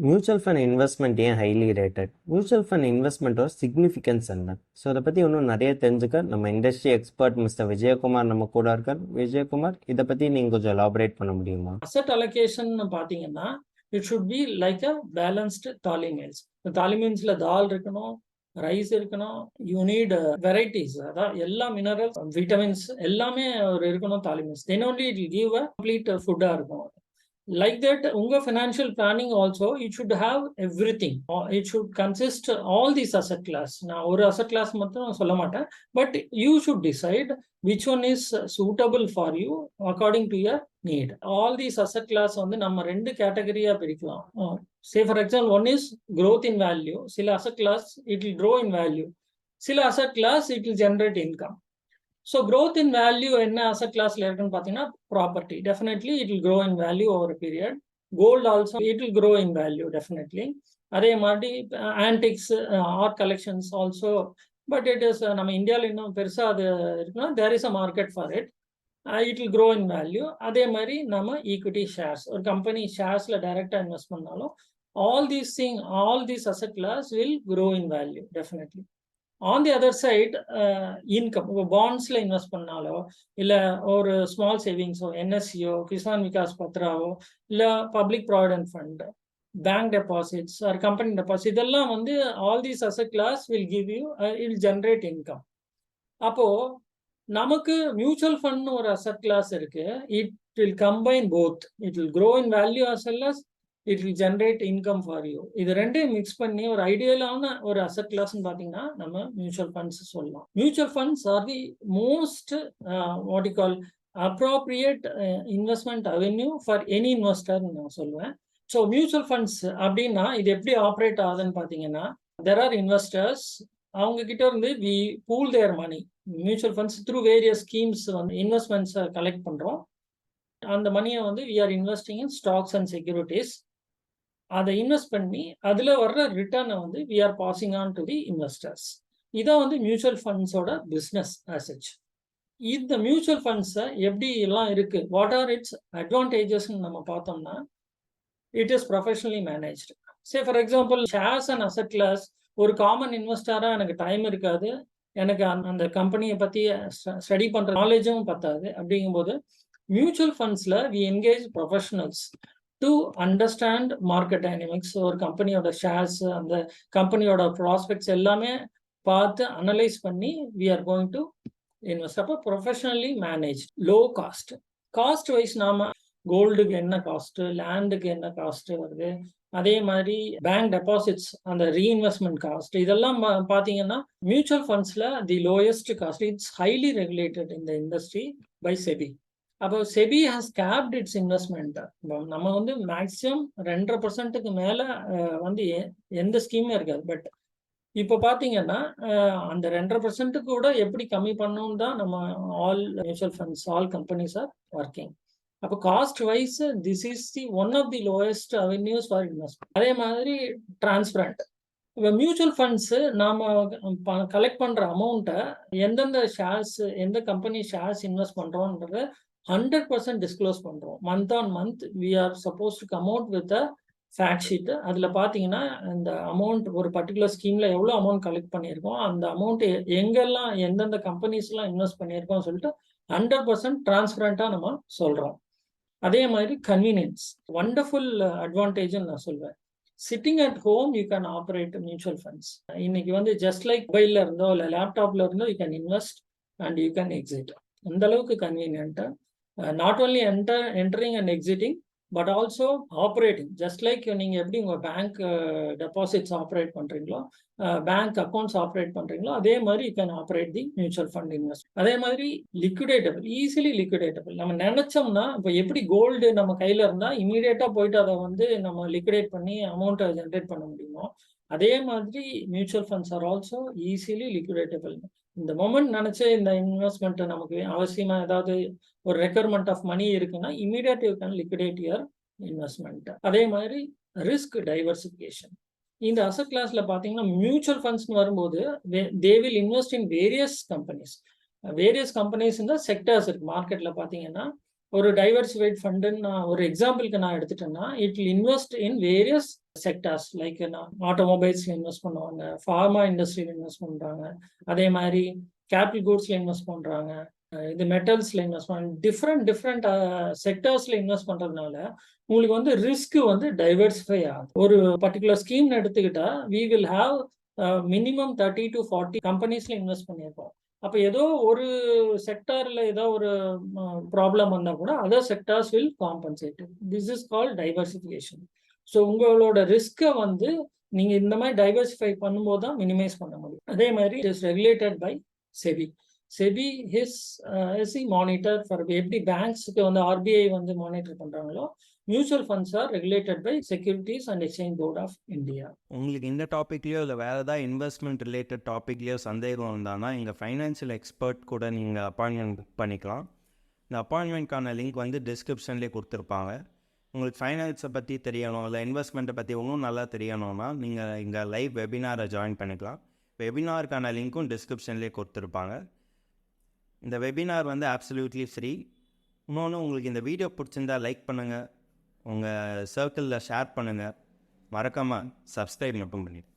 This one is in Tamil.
மியூச்சுவல் ஃபண்ட் இன்வெஸ்ட்மெண்ட் ஏன் ஹைலி ரேட்டட்? மியூச்சுவல் ஃபண்ட் இன்வெஸ்ட்மெண்ட்டோட சிக்னிஃபிகன்ஸ் என்ன? ஸோ அதை பற்றி இன்னும் நிறைய தெரிஞ்சுக்க நம்ம இண்டஸ்ட்ரி எக்ஸ்பர்ட் மிஸ்டர் விஜயகுமார் நம்ம கூட இருக்கார். விஜயகுமார், இதை பற்றி நீங்கள் கொஞ்சம் எலாபரேட் பண்ண முடியுமா? அசட் அலோகேஷன் பார்த்தீங்கன்னா it should be like a balanced தாலி மீல்ஸ். தாலி மீல்ஸ்ல தால் இருக்கணும், ரைஸ் இருக்கணும், யூ நீட் வெரைட்டிஸ், அதான் எல்லா மினரல்ஸ் விட்டமின்ஸ் எல்லாமே ஒரு இருக்கணும் தாலி meals. Then only it will give a complete ஃபுட்டாக இருக்கும். Like that, unga financial planning also, it should have everything. It should consist all these asset class. Now, ஒரு asset class மட்டும் சொல்ல மாட்டேன், but you should decide which one is suitable for you according to your need. All these asset class வந்து நம்ம ரெண்டு கேட்டகரியா பிரிக்கலாம். Say for example, one is growth in value. சில asset class it will grow in value. சில asset class it will generate income. So growth in value என்ன asset classல இருக்குன்னு பார்த்தீங்கன்னா property. Definitely it will grow in value over a period. Gold also it will grow in value definitely. அதே மாதிரி antiques, art collections also. But it is நம்ம இந்தியாவில் இன்னும் பெருசா அது இருக்குன்னா there is a market for it. It will grow in value. அதே மாதிரி நம்ம equity shares, ஒரு கம்பெனி ஷேர்ஸ்ல டைரக்டா இன்வெஸ்ட் பண்ணாலும் all these asset class will grow in value definitely. On the other side income, இப்போ பாண்ட்ஸில் இன்வெஸ்ட் பண்ணாலோ இல்லை ஒரு ஸ்மால் சேவிங்ஸோ என்எஸ்சியோ கிசான் விகாஸ் பத்ராவோ இல்லை public provident fund, bank deposits or company deposit, இதெல்லாம் வந்து all these asset class will give you will generate income. அப்போது நமக்கு மியூச்சுவல் ஃபண்ட்னு ஒரு அசெட் கிளாஸ் இருக்கு. It will combine both. It will grow in value as well as it will generate income for you. இது ரெண்டையும் மிக்ஸ் பண்ணி ஒரு ஐடியலான ஒரு அசெட் கிளாஸ்ன்னு பார்த்தீங்கன்னா நம்ம மியூச்சுவல் ஃபண்ட்ஸ் சொல்லலாம். Mutual funds are the most what you call appropriate investment avenue for any இன்வெஸ்டர்னு நான் சொல்லுவேன். ஸோ மியூச்சுவல் ஃபண்ட்ஸ் அப்படின்னா இது எப்படி ஆப்ரேட் ஆகுதுன்னு பார்த்தீங்கன்னா, தெர் ஆர் இன்வெஸ்டர்ஸ், அவங்க கிட்ட இருந்து we pool their money. Mutual funds through various schemes வந்து இன்வெஸ்ட்மெண்ட்ஸை கலெக்ட் பண்ணுறோம். அந்த மணியை வந்து we are investing in stocks and securities. அதை இன்வெஸ்ட் பண்ணி அதில் வர்ற ரிட்டர்னை வந்து we are passing on to the investors. இதான் வந்து மியூச்சுவல் ஃபண்ட்ஸோட பிஸ்னஸ் ஆசச். இந்த மியூச்சுவல் ஃபண்ட்ஸை எப்படி எல்லாம் இருக்கு, வாட் ஆர் இட்ஸ் அட்வான்டேஜஸ்ன்னு நம்ம பார்த்தோம்னா, it is professionally managed. Say for example shares and asset class, ஒரு காமன் இன்வெஸ்டராக எனக்கு டைம் இருக்காது, எனக்கு அந்த கம்பெனியை பற்றி ஸ்டடி பண்ணுற நாலேஜும் பத்தாது. அப்படிங்கும்போது மியூச்சுவல் ஃபண்ட்ஸில் we engage professionals to understand market dynamics. ஒரு கம்பெனியோட ஷேர்ஸ், அந்த கம்பெனியோட ப்ராஸ்பெக்ட்ஸ் எல்லாமே பார்த்து அனலைஸ் பண்ணி we are going to invest. அப்போ professionally manage, low cost. Cost wise நாம கோல்டுக்கு என்ன காஸ்ட், லேண்டுக்கு என்ன காஸ்ட் வருது, அதே மாதிரி பேங்க் டெபாசிட்ஸ் அந்த ரீஇன்வெஸ்ட்மெண்ட் காஸ்ட், இதெல்லாம் பார்த்தீங்கன்னா மியூச்சுவல் ஃபண்ட்ஸில் the lowest cost. It's highly regulated இந்த இண்டஸ்ட்ரி பை செபி. அப்போ SEBI has capped its investment. நம்ம வந்து மேக்ஸிமம் 2.5% மேலே வந்து எந்த ஸ்கீமே இருக்காது. பட் இப்போ பார்த்தீங்கன்னா அந்த 2.5% கூட எப்படி கம்மி பண்ணணும் தான் நம்ம all mutual funds, all companies are working. அப்போ cost wise this is the one of the lowest avenues for investment. அதே மாதிரி டிரான்ஸ்பரண்ட். இப்போ மியூச்சுவல் ஃபண்ட்ஸு நாம் கலெக்ட் பண்ணுற அமௌண்ட்டை எந்தெந்த ஷேர்ஸ், எந்த கம்பெனி ஷேர்ஸ் இன்வெஸ்ட் பண்ணுறோன்றத 100% டிஸ்க்ளோஸ் பண்ணுறோம். Month on month we are suppose to come out with a fact sheet. அதில் பார்த்தீங்கன்னா இந்த அமௌண்ட், ஒரு பர்டிகுலர் ஸ்கீமில் எவ்வளோ அமௌண்ட் கலெக்ட் பண்ணியிருக்கோம், அந்த அமௌண்ட் எங்கெல்லாம் எந்தெந்த கம்பெனிஸ்லாம் இன்வெஸ்ட் பண்ணியிருக்கோம் சொல்லிட்டு 100% டிரான்ஸ்பரண்ட்டாக நம்ம சொல்கிறோம். அதே மாதிரி கன்வீனியன்ஸ், வண்டர்ஃபுல் அட்வான்டேஜ்னு நான் சொல்வேன். Sitting at home you can operate mutual funds. இன்னைக்கு வந்து ஜஸ்ட் லைக் மொபைலில் இருந்தோ இல்லை லேப்டாப்ல இருந்தோ you can invest and you can exit. அந்த அளவுக்கு கன்வீனியன்ட்டாக, not only entering and exiting but also operating. Just like நீங்கள் எப்படி உங்கள் பேங்க் டெபாசிட்ஸ் ஆப்ரேட் பண்ணுறீங்களோ, பேங்க் அக்கௌண்ட்ஸ் ஆப்ரேட் பண்ணுறீங்களோ, அதே மாதிரி you can operate the mutual fund invest. அதே மாதிரி லிக்விடேட்டபிள், ஈஸிலி லிக்விடேட்டபிள். நம்ம நினச்சோம்னா, இப்போ எப்படி கோல்டு நம்ம கையில் இருந்தால் இமீடியட்டாக போயிட்டு அதை வந்து நம்ம லிக்விடேட் பண்ணி அமௌண்ட்டை ஜென்ரேட் பண்ண முடியுமோ, அதே மாதிரி mutual funds are also easily liquidatable. இந்த மொமெண்ட் நினச்சி இந்த இன்வெஸ்ட்மெண்ட்டை நமக்கு அவசியமாக ஏதாவது ஒரு ரெக்யர்மெண்ட் ஆஃப் மணி இருக்குன்னா immediate you can liquidate your investment. அதே மாதிரி ரிஸ்க் டைவர்சிஃபிகேஷன். இந்த அசெட் கிளாஸ்ல பார்த்தீங்கன்னா மியூச்சுவல் ஃபண்ட்ஸ்னு வரும்போது they will invest in various companies. Various companies இந்த செக்டர்ஸ் இருக்கு மார்க்கெட்டில். பார்த்தீங்கன்னா ஒரு டைவர்சிஃபைட் ஃபண்டுன்னு நான் ஒரு எக்ஸாம்பிளுக்கு நான் எடுத்துட்டேன்னா, it will invest in various sectors like ஆட்டோமொபைல்ஸ்ல இன்வெஸ்ட் பண்ணுவாங்க, ஃபார்மா இண்டஸ்ட்ரியில இன்வெஸ்ட் பண்றாங்க, அதே மாதிரி கேபிட்டல் கூட்ஸ்ல இன்வெஸ்ட் பண்றாங்க, இது மெட்டல்ஸ்ல இன்வெஸ்ட் பண்ண டிஃப்ரெண்ட் செக்டர்ஸ்ல இன்வெஸ்ட் பண்றதுனால உங்களுக்கு வந்து ரிஸ்க் வந்து டைவர்சிஃபை ஆகும். ஒரு பர்டிகுலர் ஸ்கீம் எடுத்துக்கிட்டா we will have minimum 30 to 40 கம்பெனிஸ்ல இன்வெஸ்ட் பண்ணியிருப்போம். அப்ப ஏதோ ஒரு செக்டார்ல ஏதோ ஒரு ப்ராப்ளம் வந்தா கூட other sectors will compensate. This is called diversification. So உங்களோட ரிஸ்க்கை வந்து நீங்க இந்த மாதிரி டைவர்சிஃபை பண்ணும்போது தான் மினிமைஸ் பண்ண முடியும். அதே மாதிரி it is regulated by SEBI. SEBI is monitor for எப்படி பேங்க்ஸுக்கு வந்து ஆர்பிஐ வந்து மானிட்டர் பண்றாங்களோ, mutual funds are regulated by securities and exchange board of India. உங்களுக்கு இந்த டாப்பிக்லேயோ இல்லை வேறு ஏதாவது இன்வெஸ்ட்மெண்ட் ரிலேட்டட் டாப்பிக்லேயோ சந்தேகம் இருந்தானா எங்கள் ஃபைனான்ஷியல் எக்ஸ்பர்ட் கூட நீங்கள் அப்பாயின்மெண்ட் புக் பண்ணிக்கலாம். இந்த அப்பாயின்மெண்ட்கான லிங்க் வந்து டிஸ்கிரிப்ஷன்லேயே கொடுத்துருப்பாங்க. உங்களுக்கு ஃபைனான்ஸை பற்றி தெரியணும் இல்லை இன்வெஸ்ட்மெண்ட்டை பற்றி இன்னும் நல்லா தெரியணும்னா நீங்கள் இங்கே லைவ் வெபினாரை ஜாயின் பண்ணிக்கலாம். வெபினாருக்கான லிங்க்கும் டிஸ்கிரிப்ஷன்லேயே கொடுத்துருப்பாங்க. இந்த வெபினார் வந்து அப்சல்யூட்லி ஃப்ரீ. இன்னொன்று, உங்களுக்கு இந்த வீடியோ பிடிச்சிருந்தா லைக் பண்ணுங்கள், உங்கள் சர்க்கிளில் ஷேர் பண்ணுங்கள், மறக்காமல் சப்ஸ்கிரைப் மட்டும் பண்ணிடுங்க.